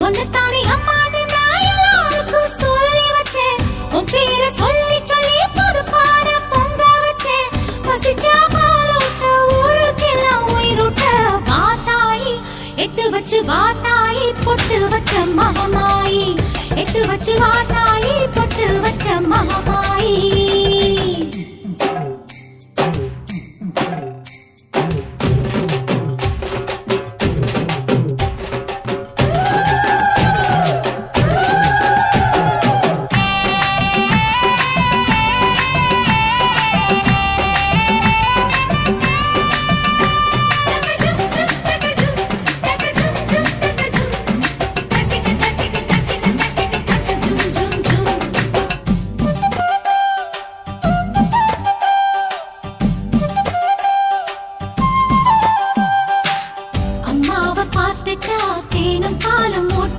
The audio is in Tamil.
ஒன்னத்தானே அம்மான்னு நான் எல்லாருக்கும் சொல்லி வச்சேன். உன் பேரை சொல்லி சொல்லி புது பாட பொங்க வச்சேன். பசிச்சா பாலூட்ட ஊருக்கெல்லாம் உயிரூட்ட வாத்தாயி எட்டு வச்சு வாத்தாயி பொட்டு வச்ச மகமாயி எட்டு வச்சு வாத்தாயி பொட்டு வச்ச மகமாயி.